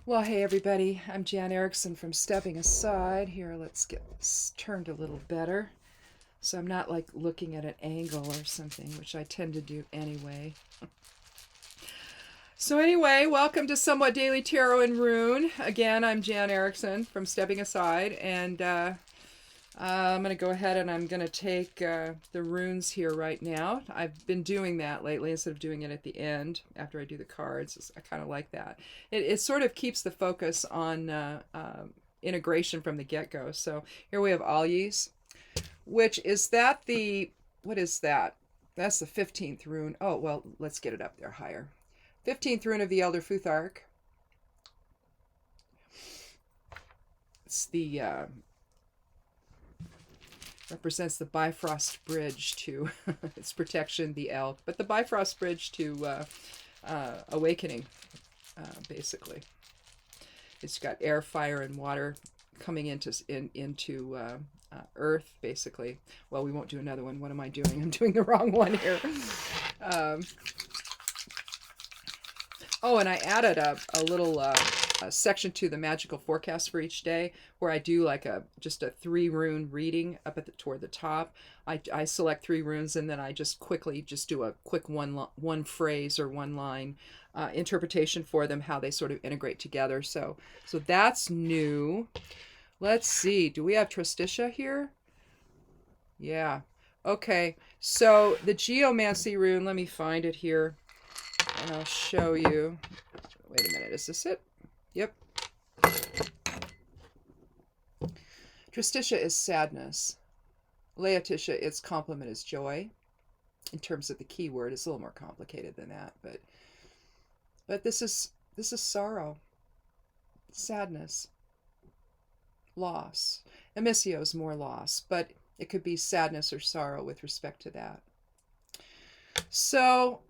Well, hey everybody, I'm Jan Erickson from Stepping Aside. Here, let's get this turned a little better. So I'm not like looking at an angle or something, which I tend to do anyway. So anyway, welcome to Somewhat Daily Tarot and Rune. Again, I'm Jan Erickson from Stepping Aside, and I'm going to go ahead and I'm going to take the runes here right now. I've been doing that lately instead of doing it at the end after I do the cards. I kind of like that. It sort of keeps the focus on integration from the get-go. So here we have Alyes, which is that what is that? That's the 15th rune. Oh, well, let's get it up there higher. 15th rune of the Elder Futhark. It's the represents the Bifrost Bridge to its protection, the elk, but the Bifrost Bridge to awakening, basically. It's got air, fire, and water coming into earth, basically. Well, we won't do another one. What am I doing? I'm doing the wrong one here. Oh, and I added a little section to the magical forecast for each day, where I do like just a 3 rune reading up at toward the top. I select 3 runes, and then I just quickly do a quick one phrase or one line interpretation for them, how they sort of integrate together. So that's new. Let's see. Do we have Trustitia here? Yeah. Okay. So the Geomancy rune. Let me find it here, and I'll show you. Wait a minute. Is this it? Yep. Trustitia is sadness. Laetitia, its complement is joy. In terms of the keyword, it's a little more complicated than that, but this is sorrow, sadness, loss. Emissio is more loss, but it could be sadness or sorrow with respect to that. So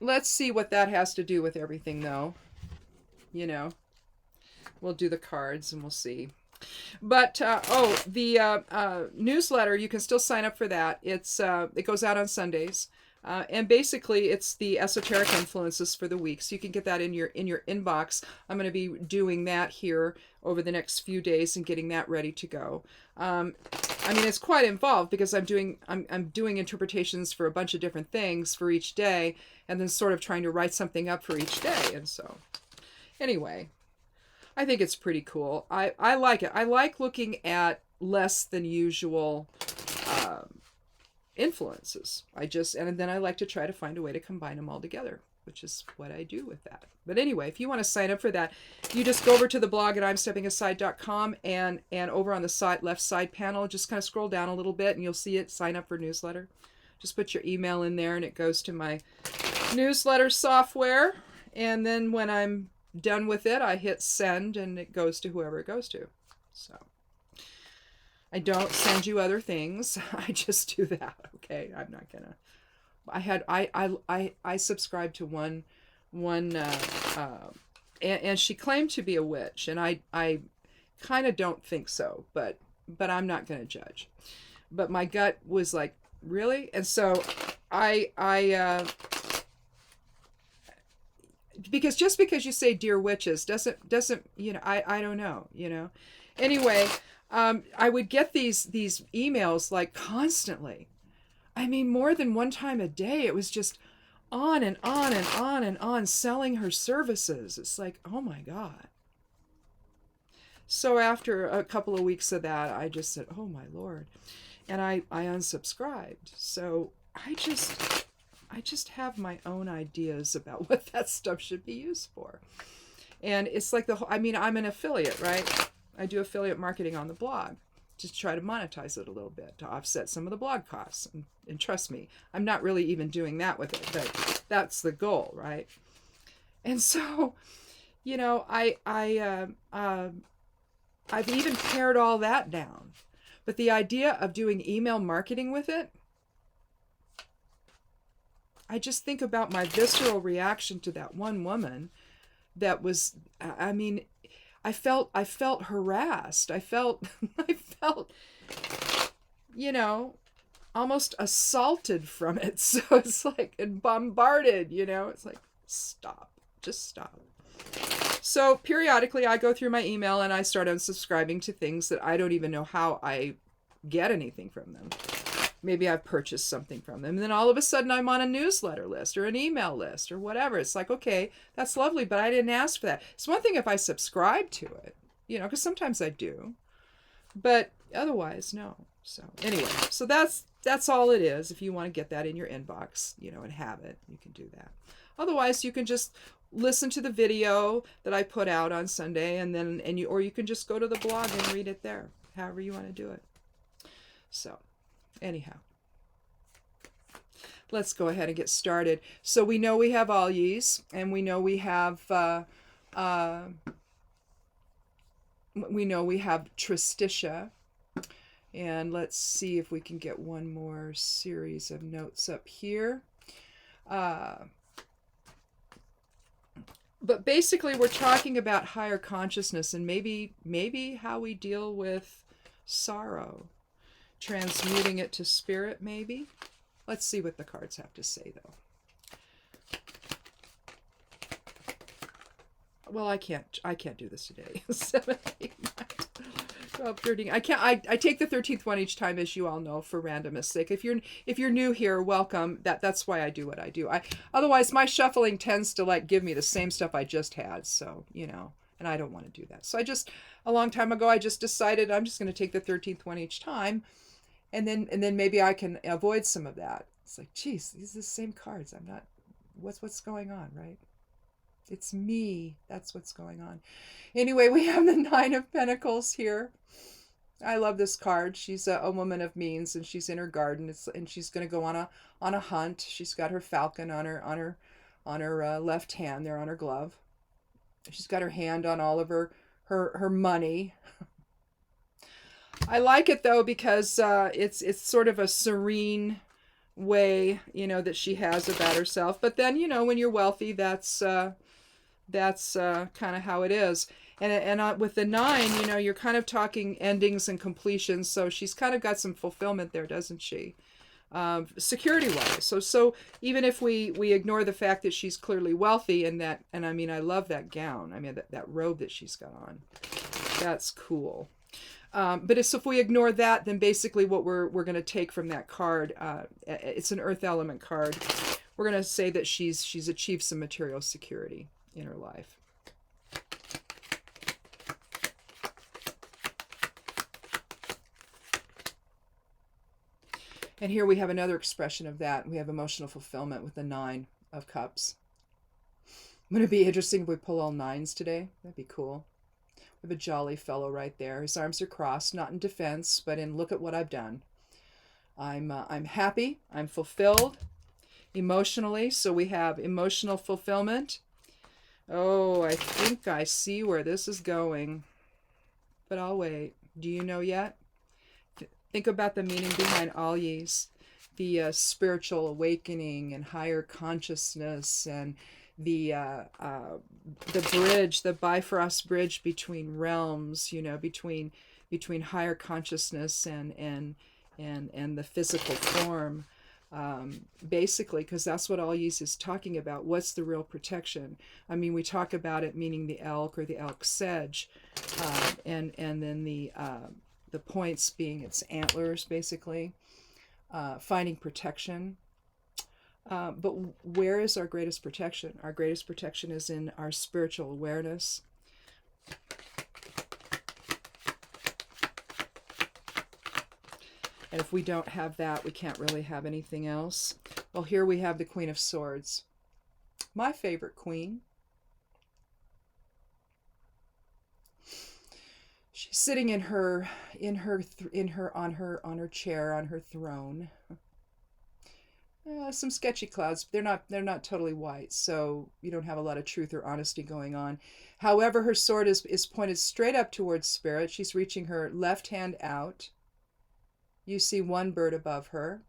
let's see what that has to do with everything, though. You know, we'll do the cards and we'll see. But the newsletter, you can still sign up for that. It goes out on Sundays, and basically it's the esoteric influences for the week. So you can get that in your inbox. I'm going to be doing that here over the next few days and getting that ready to go. I mean, it's quite involved because I'm doing interpretations for a bunch of different things for each day, and then sort of trying to write something up for each day. And so, anyway, I think it's pretty cool. I like it. I like looking at less than usual influences. And then I like to try to find a way to combine them all together, which is what I do with that. But anyway, if you want to sign up for that, you just go over to the blog at imsteppingaside.com, and over on the left side panel, just kind of scroll down a little bit and you'll see it, sign up for newsletter. Just put your email in there and it goes to my newsletter software. And then when I'm done with it, I hit send and it goes to whoever it goes to. So I don't send you other things. I just do that. Okay. I'm not gonna. I subscribed to one and she claimed to be a witch, and I kind of don't think so, but I'm not gonna judge. But my gut was like, really? And so because just because you say dear witches doesn't I don't know, anyway. I would get these emails like constantly. I mean, more than one time a day. It was just on and on and on and on, selling her services. It's like, oh my God. So after a couple of weeks of that, I just said, oh my Lord. And I unsubscribed. So I just have my own ideas about what that stuff should be used for. And it's like I'm an affiliate, right? I do affiliate marketing on the blog to try to monetize it a little bit, to offset some of the blog costs. And trust me, I'm not really even doing that with it, but that's the goal, right? And so, I've even pared all that down. But the idea of doing email marketing with it, I just think about my visceral reaction to that one woman that was, I mean, I felt harassed. I felt, almost assaulted from it. So it's like, and bombarded, it's like, stop, just stop. So periodically I go through my email and I start unsubscribing to things that I don't even know how I get anything from them. Maybe I've purchased something from them. And then all of a sudden I'm on a newsletter list or an email list or whatever. It's like, okay, that's lovely, but I didn't ask for that. It's one thing if I subscribe to it, you know, because sometimes I do. But otherwise, no. So anyway, so that's all it is. If you want to get that in your inbox, you know, and have it, you can do that. Otherwise, you can just listen to the video that I put out on Sunday, or you can just go to the blog and read it there, however you want to do it. So anyhow, let's go ahead and get started. So we know we have Alyi's, and we know we have Tristitia. And let's see if we can get one more series of notes up here. But basically, we're talking about higher consciousness and maybe how we deal with sorrow. Transmuting it to spirit, maybe. Let's see what the cards have to say, though. Well, I can't do this today. 7, 8, 9, 12, 13. I take the 13th one each time, as you all know, for randomness sake. If you're new here, welcome. That's why I do what I do. Otherwise my shuffling tends to like give me the same stuff I just had. So, you know, and I don't want to do that. So a long time ago, I just decided I'm just going to take the 13th one each time. And then maybe I can avoid some of that. It's like, geez, these are the same cards. I'm not, what's going on, right? It's me. That's what's going on. Anyway, we have the 9 of Pentacles here. I love this card. She's a woman of means, and she's in her garden. And she's going to go on a hunt. She's got her falcon on her left hand there on her glove. She's got her hand on all of her money. I like it though because it's sort of a serene way, you know, that she has about herself. But then, you know, when you're wealthy, that's kind of how it is. And with the 9, you know, you're kind of talking endings and completions. So she's kind of got some fulfillment there, doesn't she? Security wise. So even if we ignore the fact that she's clearly wealthy and I mean, I love that gown. I mean, that robe that she's got on. That's cool. But if we ignore that, then basically what we're going to take from that card, it's an earth element card. We're going to say that she's achieved some material security in her life. And here we have another expression of that. We have emotional fulfillment with the 9 of Cups. Wouldn't it be interesting if we pull all 9s today? That'd be cool. We have a jolly fellow right there. His arms are crossed, not in defense, but in look at what I've done. I'm happy. I'm fulfilled emotionally. So we have emotional fulfillment. Oh, I think I see where this is going. But I'll wait. Do you know yet? Think about the meaning behind Alyi's, the spiritual awakening and higher consciousness, and the bridge, the Bifrost bridge between realms, you know, between higher consciousness and the physical form, basically, because that's what Alyi's is talking about. What's the real protection? I mean, we talk about it meaning the elk or the elk sedge, and then the points being its antlers, basically, finding protection. But where is our greatest protection? Our greatest protection is in our spiritual awareness. And if we don't have that, we can't really have anything else. Well, here we have the Queen of Swords. My favorite queen. She's sitting on her chair, on her throne. Some sketchy clouds, but they're not totally white, so you don't have a lot of truth or honesty going on. However, her sword is pointed straight up towards spirit. She's reaching her left hand out. You see one bird above her.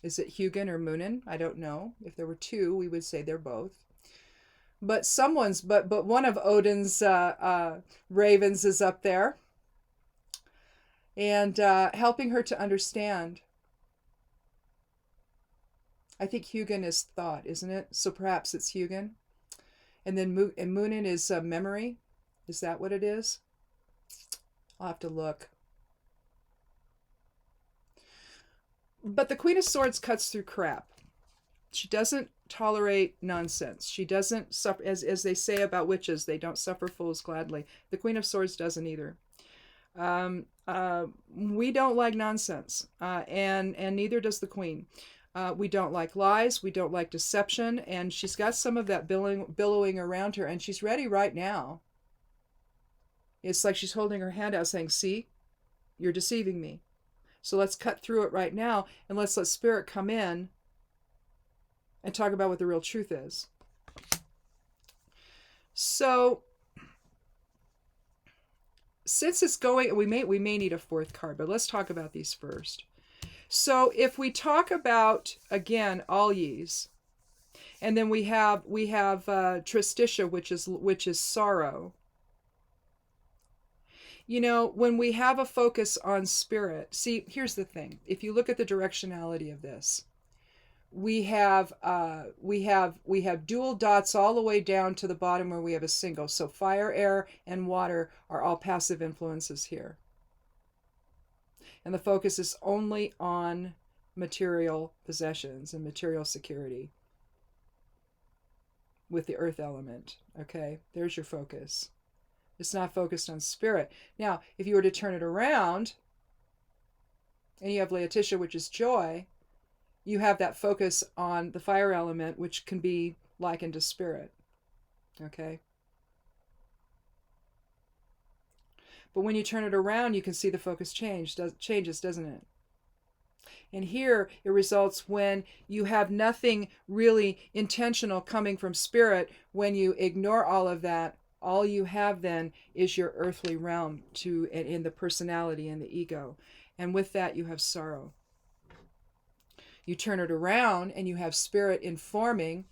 Is it Hugin or Munin? I don't know. If there were 2, we would say they're both. But one of Odin's ravens is up there and helping her to understand. I think Hugin is thought, isn't it? So perhaps it's Hugin. And then Moonin is memory. Is that what it is? I'll have to look. But the Queen of Swords cuts through crap. She doesn't tolerate nonsense. She doesn't suffer, as they say about witches, they don't suffer fools gladly. The Queen of Swords doesn't either. We don't like nonsense, and neither does the Queen. We don't like lies. We don't like deception. And she's got some of that billowing around her, and she's ready right now. It's like she's holding her hand out saying, see, you're deceiving me. So let's cut through it right now, and let's let Spirit come in and talk about what the real truth is. So, since it's going, we may need a fourth card, but let's talk about these first. So, if we talk about, again, all ye's, and then we have Tristitia, which is sorrow. You know, when we have a focus on Spirit, see, here's the thing. If you look at the directionality of this, we have dual dots all the way down to the bottom where we have a single. So fire, air, and water are all passive influences here. And the focus is only on material possessions and material security with the earth element. Okay, there's your focus. It's not focused on Spirit. Now, if you were to turn it around, and you have Laetitia, which is joy, you have that focus on the fire element, which can be likened to Spirit. Okay? But when you turn it around, you can see the focus changes, doesn't it? And here it results when you have nothing really intentional coming from Spirit. When you ignore all of that, all you have then is your earthly realm in the personality and the ego. And with that, you have sorrow. You turn it around and you have Spirit informing.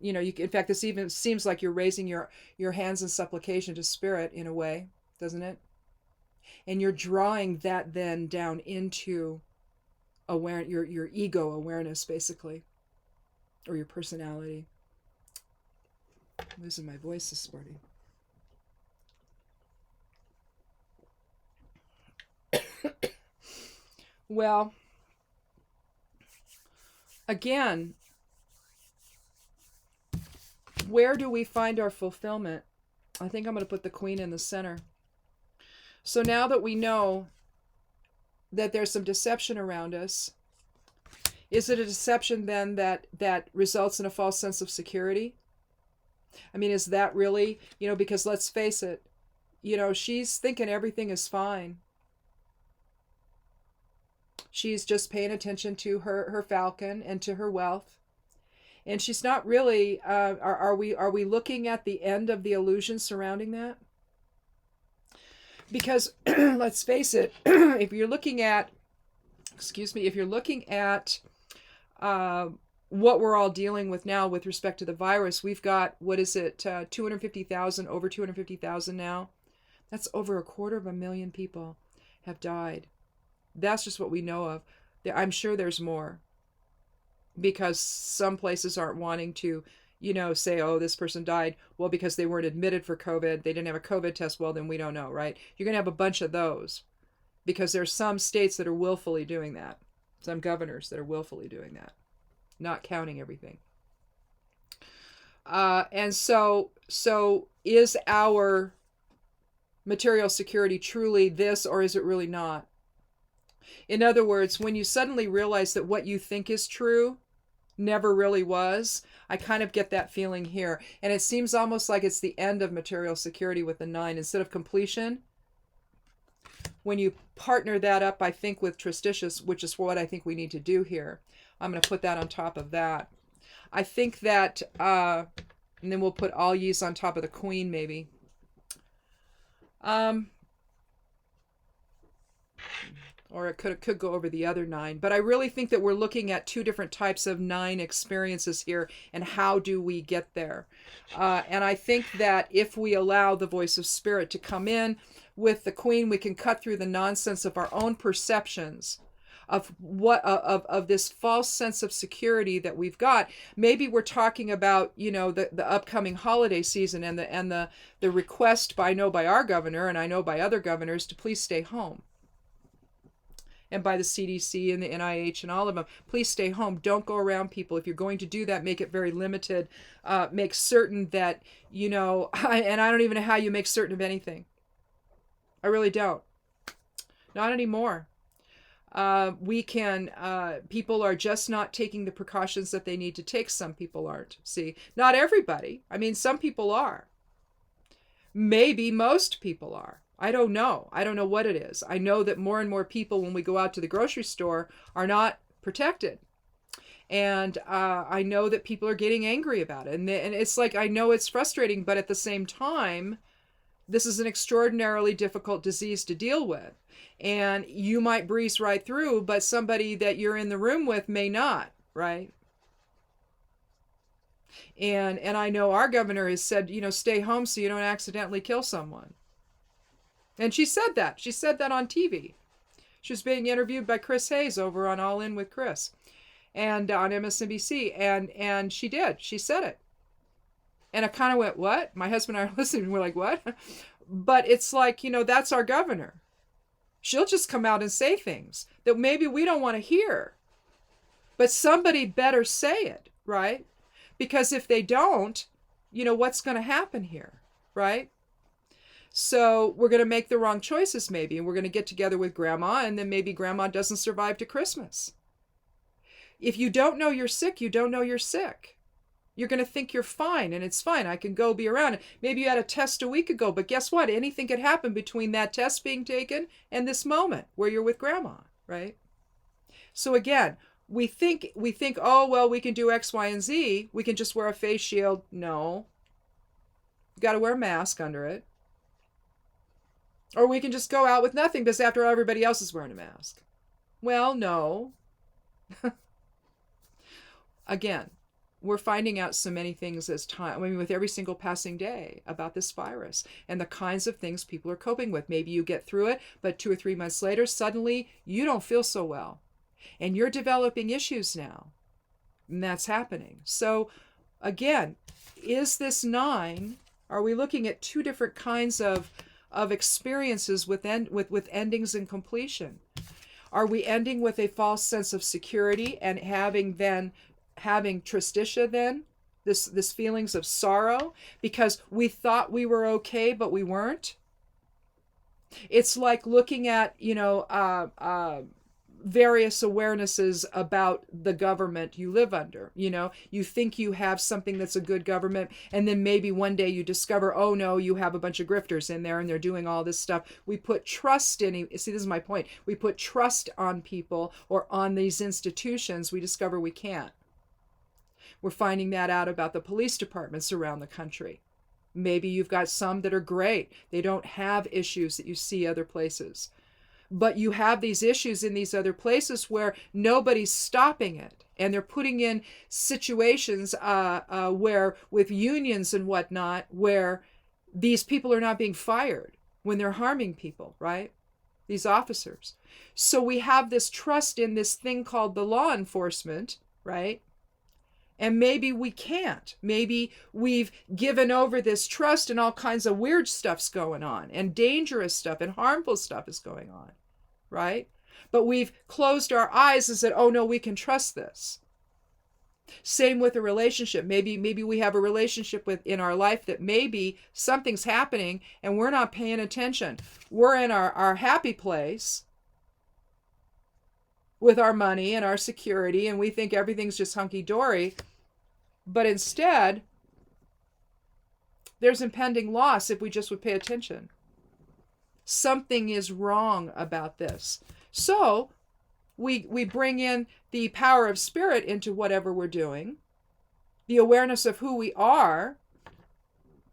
You know, in fact, this even seems like you're raising your hands in supplication to Spirit in a way, doesn't it? And you're drawing that then down into your ego awareness, basically, or your personality. I'm losing my voice this morning. Well, again, where do we find our fulfillment? I think I'm going to put the Queen in the center. So now that we know that there's some deception around us, is it a deception then that results in a false sense of security? I mean, is that really, because let's face it, she's thinking everything is fine. She's just paying attention to her falcon and to her wealth. And she's not really, are we looking at the end of the illusion surrounding that? Because let's face it, if you're looking at what we're all dealing with now with respect to the virus, we've got, 250,000, over 250,000 now. That's over 250,000 people have died. That's just what we know of. I'm sure there's more, because some places aren't wanting to, say, oh, this person died. Well, because they weren't admitted for COVID. They didn't have a COVID test. Well, then we don't know, right? You're going to have a bunch of those, because there's some states that are willfully doing that. Some governors that are willfully doing that, not counting everything. And so is our material security truly this, or is it really not? In other words, when you suddenly realize that what you think is true never really was, I kind of get that feeling here. And it seems almost like it's the end of material security with the 9 instead of completion. When you partner that up, I think, with Tristitious, which is what I think we need to do here. I'm going to put that on top of that. I think that, and then we'll put all ye's on top of the Queen, maybe. Or it could go over the other 9. But I really think that we're looking at 2 different types of 9 experiences here, and how do we get there? And I think that if we allow the voice of Spirit to come in with the Queen, we can cut through the nonsense of our own perceptions of this false sense of security that we've got. Maybe we're talking about, you know, the upcoming holiday season and the request by our governor, and I know by other governors, to please stay home. And by the CDC and the NIH and all of them, please stay home. Don't go around people. If you're going to do that, make it very limited. Make certain that, you know, and I don't even know how you make certain of anything. I really don't. Not anymore. People are just not taking the precautions that they need to take. Some people aren't. See, not everybody. I mean, some people are. Maybe most people are. I don't know. I don't know what it is. I know that more and more people, when we go out to the grocery store, are not protected. And I know that people are getting angry about it. And it's like, I know it's frustrating, but at the same time, this is an extraordinarily difficult disease to deal with. And you might breeze right through, but somebody that you're in the room with may not, right? And I know our governor has said, you know, stay home so you don't accidentally kill someone. And she said that. She said that on TV. She was being interviewed by Chris Hayes over on All In with Chris and on MSNBC. And she did. She said it. And I kind of went, what? My husband and I are listening. We're like, what? But it's like, you know, that's our governor. She'll just come out and say things that maybe we don't want to hear. But somebody better say it, right? Because if they don't, you know, what's going to happen here, right? So we're going to make the wrong choices maybe, and we're going to get together with grandma, and then maybe grandma doesn't survive to Christmas. If you don't know you're sick, you don't know you're sick. You're going to think you're fine, and it's fine. I can go be around. Maybe you had a test a week ago, but guess what? Anything could happen between that test being taken and this moment where you're with grandma, right? So again, we think, oh, well, we can do X, Y, and Z. We can just wear a face shield. No. You got to wear a mask under it. Or we can just go out with nothing because after all, everybody else is wearing a mask. Well, no. Again, we're finding out so many things as time, I mean, with every single passing day about this virus and the kinds of things people are coping with. Maybe you get through it, but 2 or 3 months later, suddenly you don't feel so well. And you're developing issues now. And that's happening. So again, is this 9? Are we looking at 2 different kinds of experiences with endings and completion? Are we ending with a false sense of security and having tristitia then? This feelings of sorrow because we thought we were okay, but we weren't? It's like looking at, you know, various awarenesses about the government you live under. You know, you think you have something that's a good government, and then maybe one day you discover, oh no, you have a bunch of grifters in there and they're doing all this stuff. We put trust in, see, this is my point. We put trust on people or on these institutions. We discover we can't. We're finding that out about the police departments around the country. Maybe you've got some that are great. They don't have issues that you see other places. But you have these issues in these other places where nobody's stopping it. And they're putting in situations where with unions and whatnot, where these people are not being fired when they're harming people, right? These officers. So we have this trust in this thing called the law enforcement, right? And maybe we can't. Maybe we've given over this trust and all kinds of weird stuff's going on and dangerous stuff and harmful stuff is going on, right? But we've closed our eyes and said, oh no, we can trust this. Same with a relationship. Maybe we have a relationship in our life that maybe something's happening and we're not paying attention. We're in our happy place with our money and our security, and we think everything's just hunky-dory. But instead, there's impending loss if we just would pay attention. Something is wrong about this. So we bring in the power of spirit into whatever we're doing, the awareness of who we are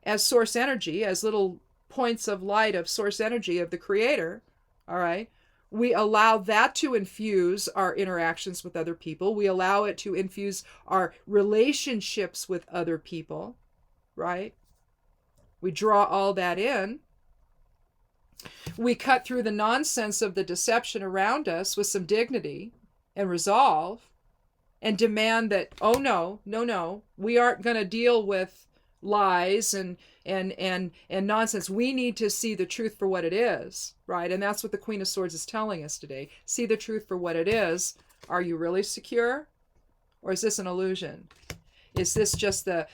as source energy, as little points of light of source energy of the creator, all right? We allow that to infuse our interactions with other people. We allow it to infuse our relationships with other people, right? We draw all that in. We cut through the nonsense of the deception around us with some dignity and resolve, and demand that, oh no, no, no, we aren't going to deal with lies and nonsense. We need to see the truth for what it is, right? And that's what the Queen of Swords is telling us today. See the truth for what it is. Are you really secure? Or is this an illusion? Is this just the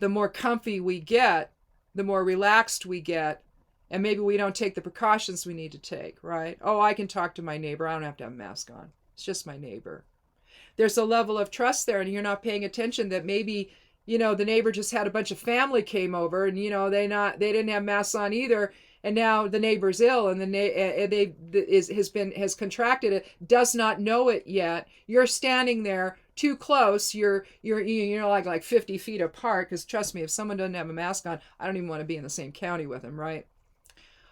more comfy we get, the more relaxed we get, and maybe we don't take the precautions we need to take, right? Oh, I can talk to my neighbor. I don't have to have a mask on. It's just my neighbor. There's a level of trust there, and you're not paying attention that maybe, the neighbor just had a bunch of family came over, and they didn't have masks on either, and now the neighbor's ill, and has contracted it, does not know it yet. You're standing there too close. You're like 50 feet apart, because trust me, if someone doesn't have a mask on, I don't even want to be in the same county with them, right?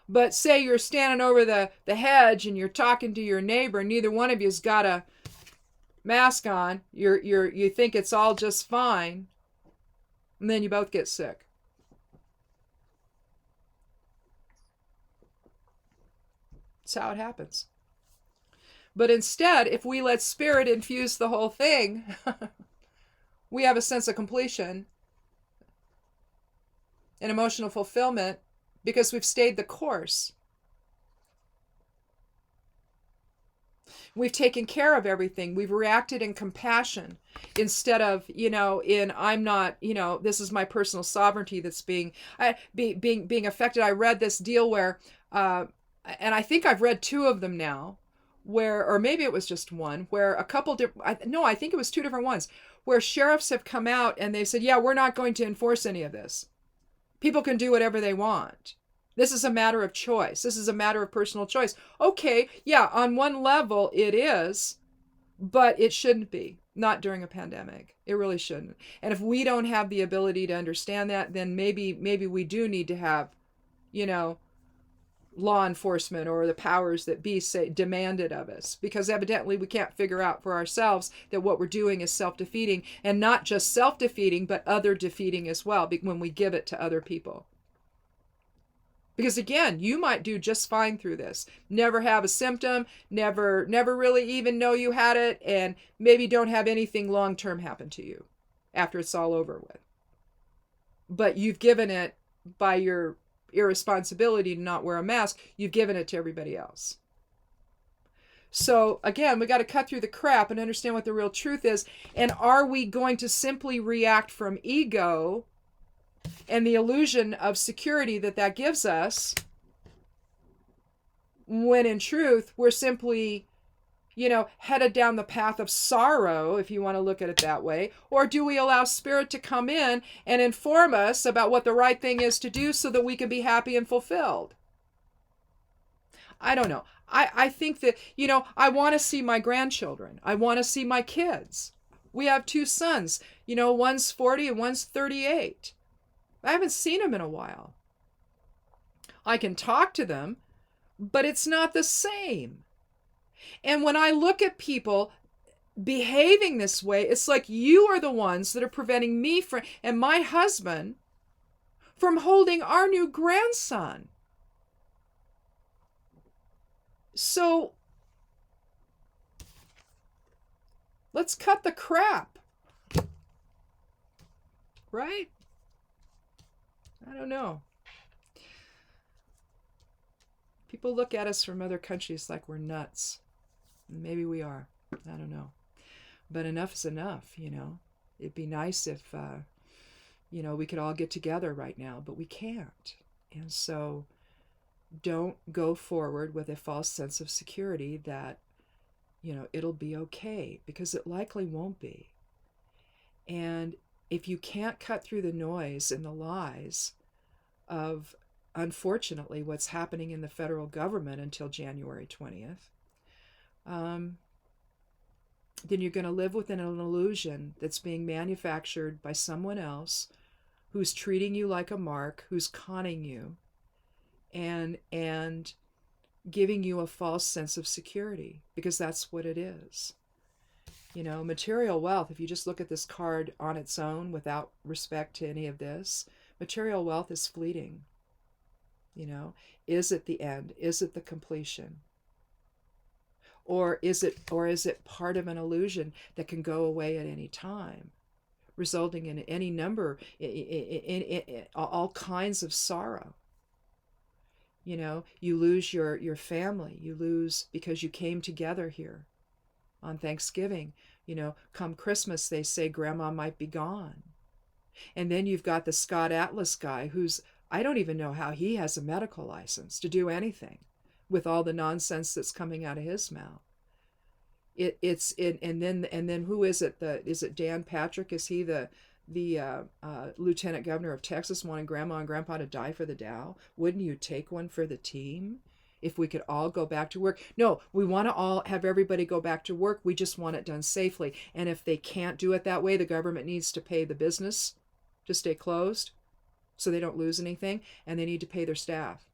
But say you're standing over the hedge and you're talking to your neighbor, and neither one of you's got a mask on, you think it's all just fine, and then you both get sick. That's how it happens. But instead, if we let spirit infuse the whole thing, we have a sense of completion and emotional fulfillment because we've stayed the course. We've taken care of everything. We've reacted in compassion instead of, in I'm not, this is my personal sovereignty that's being affected. I read this deal where, and I think I've read two of them now, where, or maybe it was just one, where a couple I think it was two different ones, where sheriffs have come out and they said, yeah, we're not going to enforce any of this. People can do whatever they want. This is a matter of choice. This is a matter of personal choice. Okay, yeah, on one level it is, but it shouldn't be. Not during a pandemic. It really shouldn't. And if we don't have the ability to understand that, then maybe we do need to have, law enforcement or the powers that be demanded of us, because evidently we can't figure out for ourselves that what we're doing is self-defeating, and not just self-defeating, but other defeating as well when we give it to other people. Because again, you might do just fine through this. Never have a symptom, never really even know you had it, and maybe don't have anything long-term happen to you after it's all over with. But you've given it, by your irresponsibility to not wear a mask, you've given it to everybody else. So again, we got to cut through the crap and understand what the real truth is. And are we going to simply react from ego and the illusion of security that gives us, when in truth we're simply, headed down the path of sorrow, if you want to look at it that way? Or do we allow spirit to come in and inform us about what the right thing is to do so that we can be happy and fulfilled? I don't know. I think that, I want to see my grandchildren. I want to see my kids. We have two sons, one's 40 and one's 38. I haven't seen them in a while. I can talk to them, but it's not the same. And when I look at people behaving this way, it's like you are the ones that are preventing me and my husband from holding our new grandson. So let's cut the crap. Right? I don't know. People look at us from other countries like we're nuts. Maybe we are. I don't know. But enough is enough, It'd be nice if, we could all get together right now, but we can't. And so don't go forward with a false sense of security that, it'll be okay, because it likely won't be. And if you can't cut through the noise and the lies of, unfortunately, what's happening in the federal government until January 20th, then you're going to live within an illusion that's being manufactured by someone else who's treating you like a mark, who's conning you, and giving you a false sense of security, because that's what it is. Material wealth, if you just look at this card on its own without respect to any of this, material wealth is fleeting. You know, is it the end? Is it the completion? Or is it part of an illusion that can go away at any time, resulting in any number, in all kinds of sorrow? You know, you lose your family. You lose because you came together here on Thanksgiving. You know, come Christmas, they say grandma might be gone. And then you've got the Scott Atlas guy who's, I don't even know how he has a medical license to do anything with all the nonsense that's coming out of his mouth. And then who is it? Is it Dan Patrick? Is he the lieutenant governor of Texas, wanting grandma and grandpa to die for the Dow? Wouldn't you take one for the team? If we could all go back to work. No, we want to all have everybody go back to work. We just want it done safely. And if they can't do it that way, the government needs to pay the business to stay closed so they don't lose anything, and they need to pay their staff.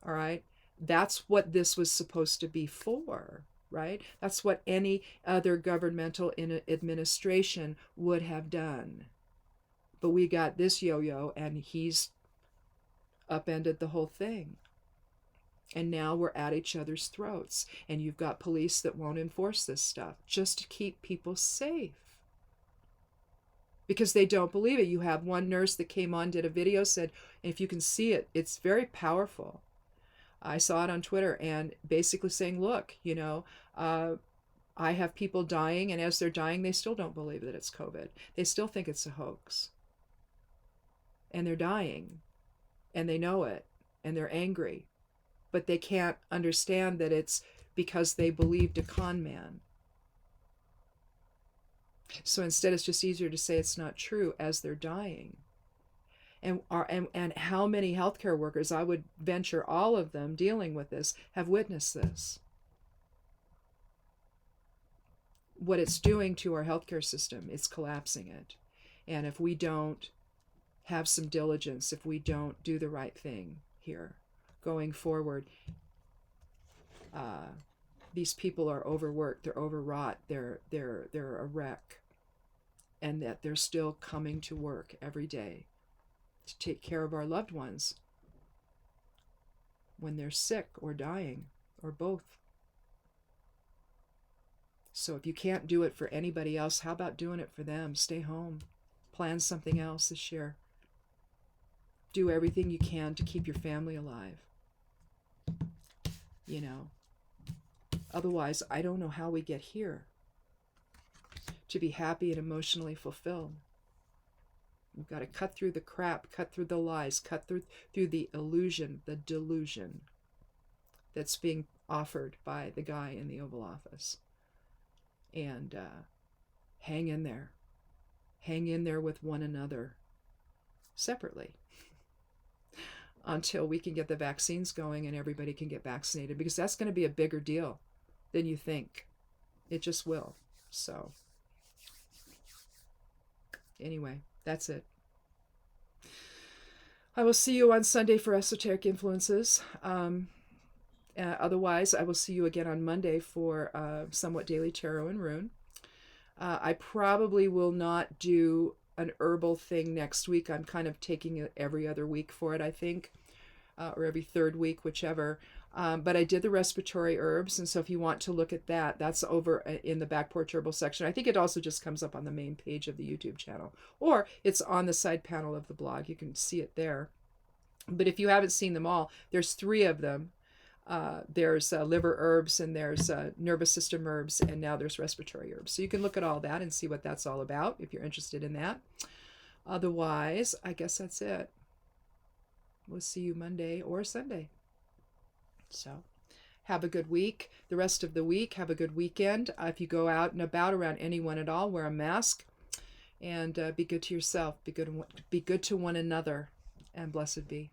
All right? That's what this was supposed to be for, right? That's what any other governmental administration would have done. But we got this yo-yo, and he's upended the whole thing. And now we're at each other's throats. And you've got police that won't enforce this stuff just to keep people safe. Because they don't believe it. You have one nurse that came on, did a video, said, if you can see it, it's very powerful. I saw it on Twitter, and basically saying, look, you know, I have people dying, and as they're dying, they still don't believe that it's COVID. They still think it's a hoax. And they're dying, and they know it, and they're angry. But they can't understand that it's because they believed a con man. So instead, it's just easier to say it's not true as they're dying. And how many healthcare workers, I would venture all of them dealing with this, have witnessed this. What it's doing to our healthcare system, it's collapsing it. And if we don't have some diligence, if we don't do the right thing here, going forward, these people are overworked, they're overwrought, they're a wreck, and that they're still coming to work every day to take care of our loved ones when they're sick or dying or both. So if you can't do it for anybody else, how about doing it for them? Stay home, plan something else this year, do everything you can to keep your family alive. You know, otherwise, I don't know how we get here to be happy and emotionally fulfilled. We've got to cut through the crap, cut through the lies, cut through the illusion, the delusion that's being offered by the guy in the Oval Office. And hang in there. Hang in there with one another separately until we can get the vaccines going and everybody can get vaccinated, because that's going to be a bigger deal than you think. It just will. So anyway, that's it. I will see you on Sunday for Esoteric Influences. Otherwise, I will see you again on Monday for Somewhat Daily Tarot and Rune. I probably will not do an herbal thing next week. I'm kind of taking it every other week for it, I think, or every third week, whichever. But I did the respiratory herbs, and so if you want to look at that, that's over in the Back Porch Herbal section. I think it also just comes up on the main page of the YouTube channel, or it's on the side panel of the blog. You can see it there. But if you haven't seen them all, there's 3 of them. There's liver herbs, and there's nervous system herbs, and now there's respiratory herbs. So you can look at all that and see what that's all about if you're interested in that. Otherwise, I guess that's it. We'll see you Monday or Sunday. So have a good week. The rest of the week, have a good weekend. If you go out and about around anyone at all, wear a mask, and be good to yourself. Be good to one another, and blessed be.